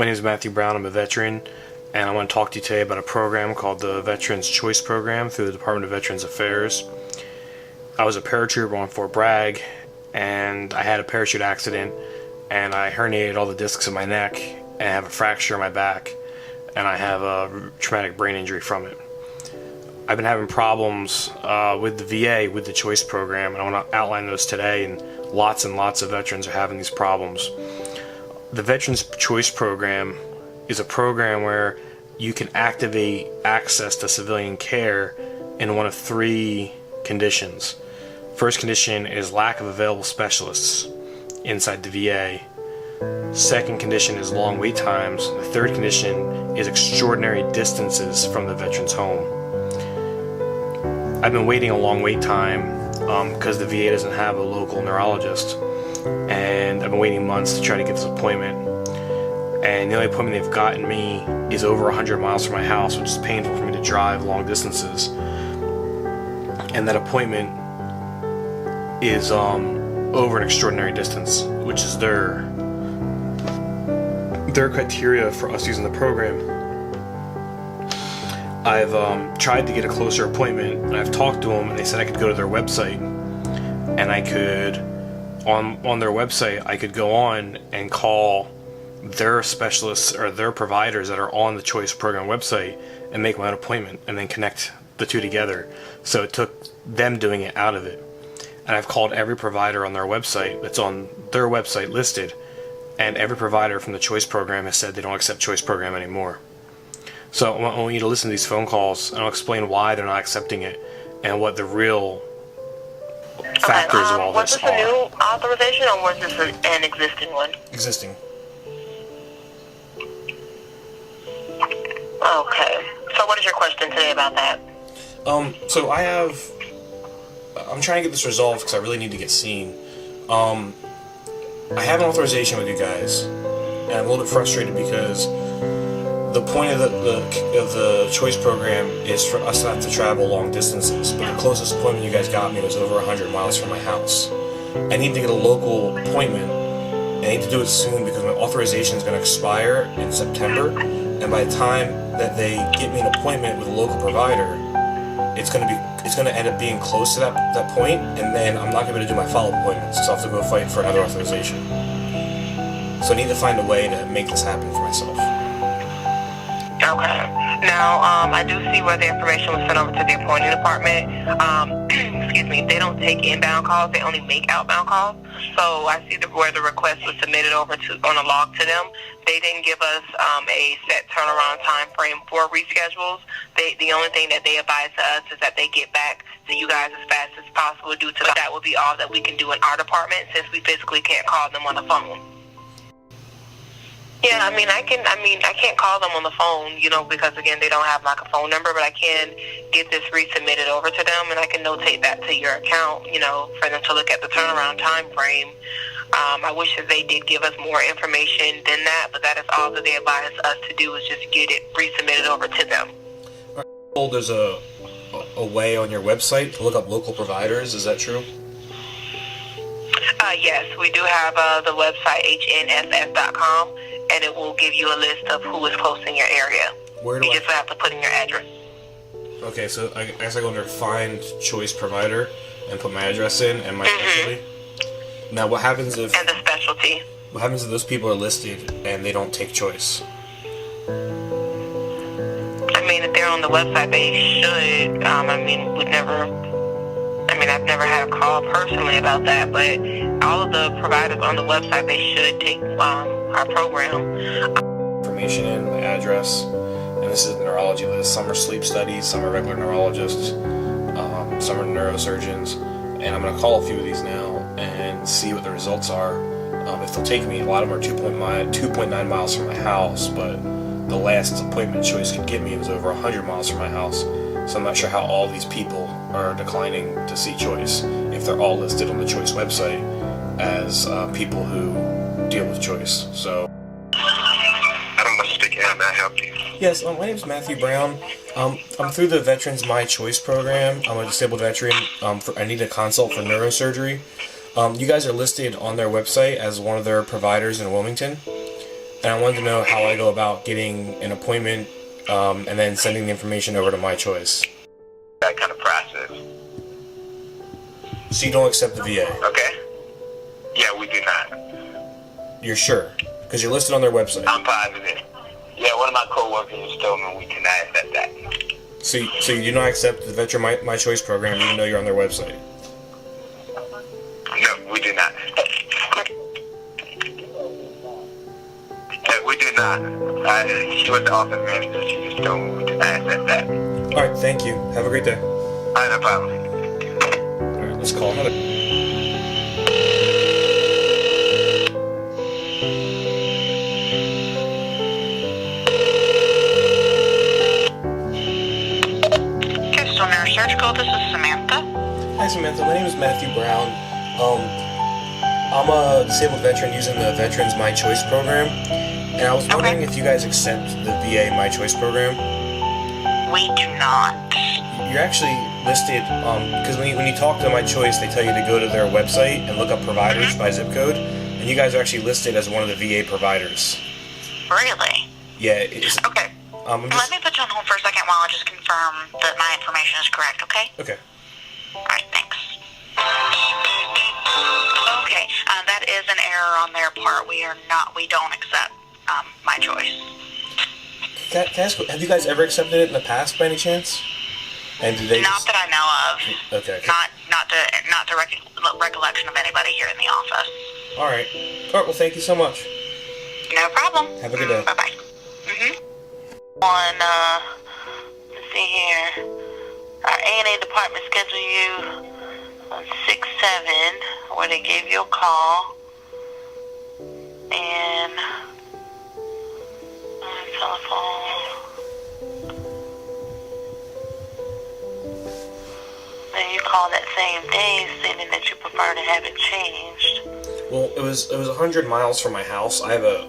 My name is Matthew Brown. I'm a veteran, and I want to talk to you today about a program called the Veterans Choice Program through the Department of Veterans Affairs. I was a paratrooper on Fort Bragg, and I had a parachute accident, and I herniated all the discs in my neck, and I have a fracture in my back, and I have a traumatic brain injury from it. I've been having problems with the VA, with the Choice Program, and I want to outline those today, and lots of veterans are having these problems. The Veterans Choice Program is a program where you can activate access to civilian care in one of three conditions. First condition is lack of available specialists inside the VA. Second condition is long wait times. The third condition is extraordinary distances from the veteran's home. I've been waiting a long wait time because the VA doesn't have a local neurologist, and I've been waiting months to try to get this appointment, and the only appointment they've gotten me is over 100 miles from my house, which is painful for me to drive long distances. And that appointment is over an extraordinary distance, which is their criteria for us using the program. I've tried to get a closer appointment, and I've talked to them, and they said I could go to their website, and I could, on their website, I could go on and call their specialists or their providers that are on the Choice Program website and make my own appointment, and then connect the two together. So it took them doing it out of it. And I've called every provider on their website that's on their website listed, and every provider from the Choice Program has said they don't accept Choice Program anymore. So I want you to listen to these phone calls, and I'll explain why they're not accepting it and what the real factors of all this are. Was this a new authorization, or was this an existing one? Existing. Okay. So what is your question today about that? So I'm trying to get this resolved because I really need to get seen. I have an authorization with you guys, and I'm a little bit frustrated because the point of the Choice Program is for us not to travel long distances, but the closest appointment you guys got me was over 100 miles from my house. I need to get a local appointment. I need to do it soon because my authorization is going to expire in September, and by the time that they get me an appointment with a local provider, it's going to end up being close to that point, and then I'm not going to be able to do my follow-up appointments, so I'll have to go fight for another authorization. So I need to find a way to make this happen for myself. Okay. Now, I do see where the information was sent over to the appointing department. Excuse me. They don't take inbound calls. They only make outbound calls. So I see where the request was submitted over on a log to them. They didn't give us a set turnaround time frame for reschedules. The only thing that they advise to us is that they get back to you guys as fast as possible. Due to that would be all that we can do in our department, since we physically can't call them on the phone. Yeah, I can't call them on the phone, because again, they don't have like a phone number, but I can get this resubmitted over to them, and I can notate that to your account, for them to look at the turnaround time frame. I wish that they did give us more information than that, but that is all that they advise us to do, is just get it resubmitted over to them. There's a way on your website to look up local providers, is that true? Yes, we do have the website hnff.com, and it will give you a list of who is close in your area. You just have to put in your address. Okay, so I guess I go under Find Choice Provider and put my address in and my specialty. Now, what happens if... And the specialty. What happens if those people are listed and they don't take Choice? If they're on the website, they should. I've never had a call personally about that, but all of the providers on the website, they should take our program. Information in, my address, and this is the neurology list. Some are sleep studies, some are regular neurologists, some are neurosurgeons, and I'm going to call a few of these now and see what the results are. If they'll take me, a lot of them are 2.9 miles from my house, but the last appointment Choice could get me was over 100 miles from my house. So I'm not sure how all these people are declining to see Choice if they're all listed on the Choice website as people who deal with Choice. So, Adam, speaking. How may I help you? Yes, my name is Matthew Brown. I'm through the Veterans My Choice program. I'm a disabled veteran. I need a consult for neurosurgery. You guys are listed on their website as one of their providers in Wilmington. and I wanted to know how I go about getting an appointment and then sending the information over to My Choice. That kind of process. So you don't accept the VA? Okay? Yeah, we do not. You're sure? Because you're listed on their website. I'm positive. Yeah, one of my coworkers told me we cannot accept that. So you do not accept the Veteran My Choice program even though you're on their website? No, we do not. We do not. She was the office manager. She just told me we do not accept that. Alright, thank you. Have a great day. Alright, no problem. Alright, let's call another. Crystal Nurse Surgical, this is Samantha. Hi Samantha, my name is Matthew Brown. I'm a disabled veteran using the Veterans My Choice program, and I was wondering if you guys accept the VA My Choice program. We do not. You're actually listed, because when you talk to My Choice, they tell you to go to their website and look up providers by zip code, and you guys are actually listed as one of the VA providers. Really? Yeah, it's, Okay. I'm Let just, me put you on hold for a second while I just confirm that my information is correct, okay? okay. Alright, thanks. Okay, that is an error on their part. We don't accept My Choice. Can I ask, have you guys ever accepted it in the past by any chance? And did they Not that I know of. Okay. Not to recollection of anybody here in the office. Alright, well thank you so much. No problem. Have a good day. Bye-bye. Let's see here. Our A&A department scheduled you on 6/7, where they gave you a call. And on telephone. Then you called that same day stating that you prefer to have it changed. Well, it was 100 miles from my house. I have a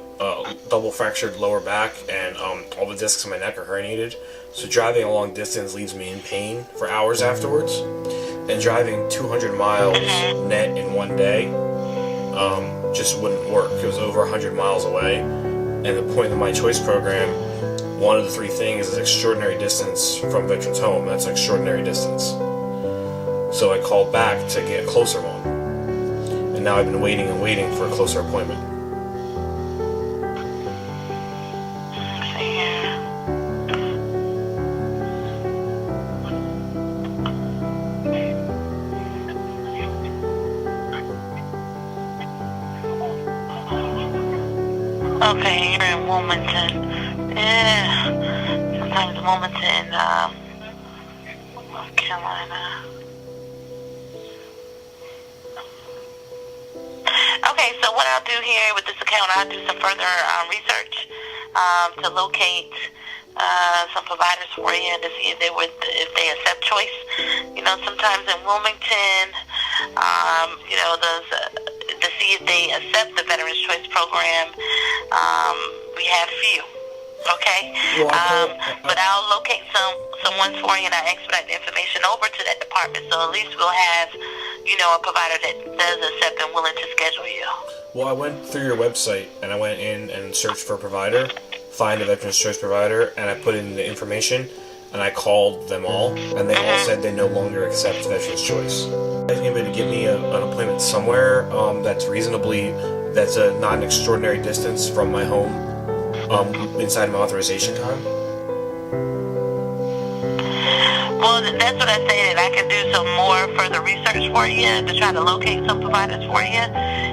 double fractured lower back, and all the discs in my neck are herniated. So driving a long distance leaves me in pain for hours afterwards. And driving 200 miles net in one day just wouldn't work. It was over 100 miles away. And the point of the My Choice program, one of the three things is extraordinary distance from Veterans Home. That's an extraordinary distance. So I called back to get a closer one. And now I've been waiting and waiting for a closer appointment. Let's see here. Okay, you're in Wilmington. Yeah, sometimes Wilmington, North Carolina. Okay, so what I'll do here with this account, I'll do some further research to locate some providers for you and to see if they accept choice. You know, sometimes in Wilmington, you know, to see if they accept the Veterans Choice program, we have few. Okay, but I'll locate someone for you, and I'll expedite the information over to that department, so at least we'll have, you know, a provider that does accept and willing to schedule you. Well, I went through your website, and I went in and searched for a provider, find a Veterans Choice provider, and I put in the information, and I called them all, and they all said they no longer accept Veterans Choice. I need to get me an appointment somewhere that's not an extraordinary distance from my home, inside my authorization time. Well, that's what I say, that I can do some more further research for you to try to locate some providers for you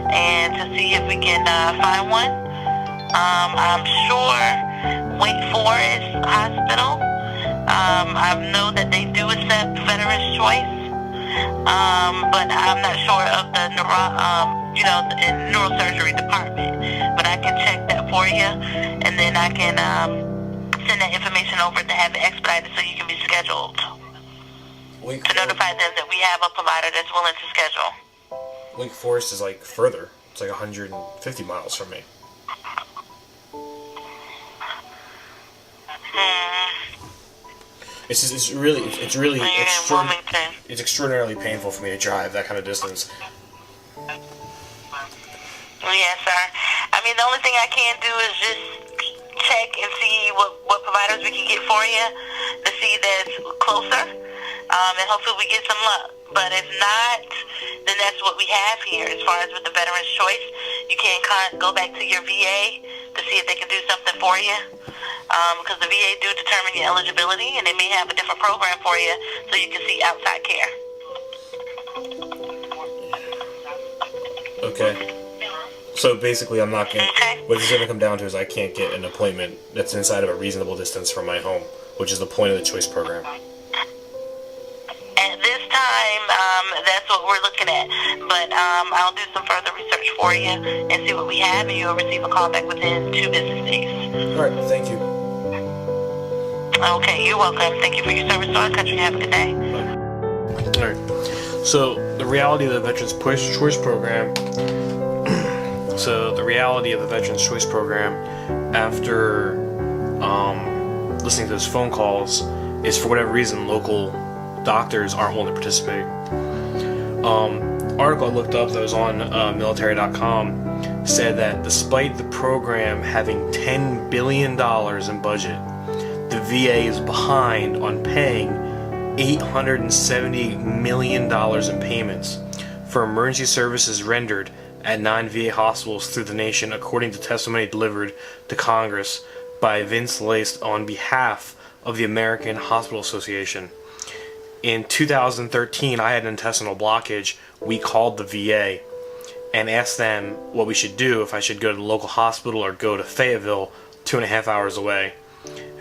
and to see if we can find one. I'm sure Wake Forest Hospital, I know that they do accept Veterans Choice, but I'm not sure of the neurosurgery department. But I can check that for you, and then I can send that information over to have it expedited so you can be scheduled. To notify them that we have a provider that's willing to schedule. Wake Forest is like further. It's like 150 miles from me. It's extraordinarily painful for me to drive that kind of distance. Yes, sir. I mean, the only thing I can do is just check and see what providers we can get for you to see that's closer, and hopefully we get some luck. But if not, then that's what we have here. As far as with the Veterans Choice, you can go back to your VA to see if they can do something for you, because the VA do determine your eligibility, and they may have a different program for you so you can see outside care. Okay. So basically, I'm not going to... Okay. What this is going to come down to is I can't get an appointment that's inside of a reasonable distance from my home, which is the point of the choice program. At this time, that's what we're looking at. But I'll do some further research for you and see what we have, and you'll receive a call back within 2 business days. All right. Thank you. Okay, you're welcome. Thank you for your service to our country. Have a good day. All right. So the reality of the Veterans Choice Program. So the reality of the Veterans Choice Program, after listening to those phone calls, is for whatever reason local doctors aren't willing to participate. Article I looked up that was on military.com said that despite the program having $10 billion in budget, the VA is behind on paying $870 million in payments for emergency services rendered at 9 VA hospitals through the nation, according to testimony delivered to Congress by Vince Lace on behalf of the American Hospital Association. In 2013, I had an intestinal blockage. We called the VA and asked them what we should do, if I should go to the local hospital or go to Fayetteville, 2.5 hours away.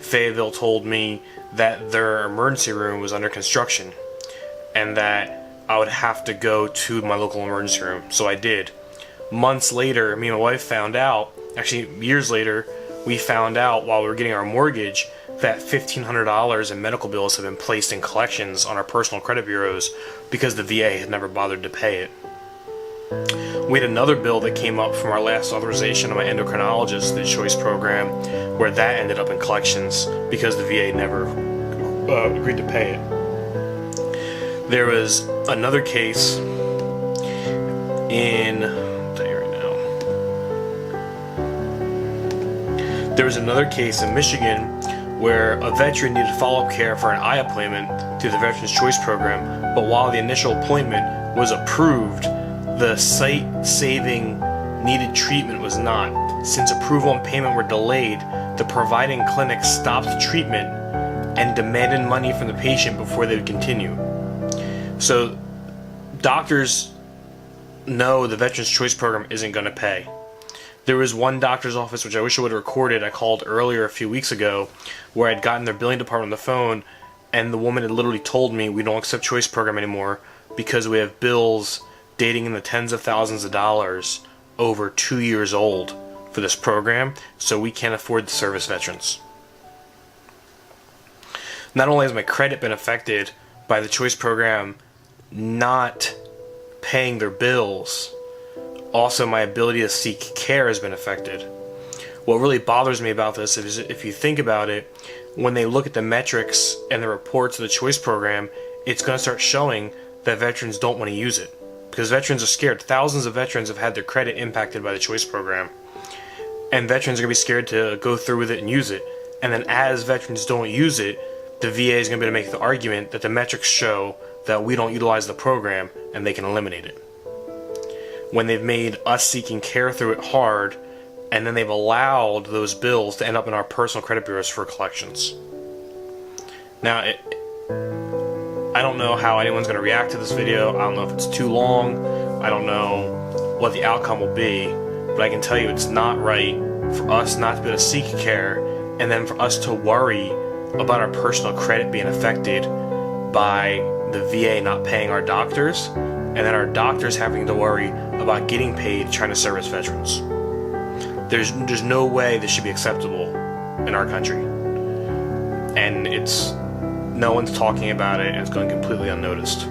Fayetteville told me that their emergency room was under construction and that I would have to go to my local emergency room. So I did. Months later, me and my wife found out, actually years later, we found out while we were getting our mortgage that $1,500 in medical bills had been placed in collections on our personal credit bureaus because the VA had never bothered to pay it. We had another bill that came up from our last authorization of my endocrinologist, the choice program, where that ended up in collections because the VA never agreed to pay it. There was another case in... I'll tell you right now. There was another case in Michigan where a veteran needed follow-up care for an eye appointment through the Veterans Choice Program, but while the initial appointment was approved, the sight-saving needed treatment was not. Since approval and payment were delayed, the providing clinic stopped treatment and demanded money from the patient before they would continue. So, doctors know the Veterans Choice Program isn't going to pay. There was one doctor's office, which I wish I would have recorded, I called earlier a few weeks ago, where I'd gotten their billing department on the phone, and the woman had literally told me, we don't accept choice program anymore because we have bills dating in the tens of thousands of dollars over 2 years old for this program, so we can't afford to service veterans. Not only has my credit been affected by the choice program not paying their bills, also my ability to seek care has been affected. What really bothers me about this is, if you think about it, when they look at the metrics and the reports of the choice program, it's going to start showing that veterans don't want to use it. Because veterans are scared. Thousands of veterans have had their credit impacted by the choice program. And veterans are going to be scared to go through with it and use it. And then as veterans don't use it, the VA is going to be able to make the argument that the metrics show that we don't utilize the program and they can eliminate it. When they've made us seeking care through it hard, and then they've allowed those bills to end up in our personal credit bureaus for collections. Now, I don't know how anyone's going to react to this video. I don't know if it's too long. I don't know what the outcome will be. But I can tell you it's not right for us not to be able to seek care, and then for us to worry about our personal credit being affected by the VA not paying our doctors, and then our doctors having to worry about getting paid trying to service veterans. There's no way this should be acceptable in our country. And no one's talking about it, and it's going completely unnoticed.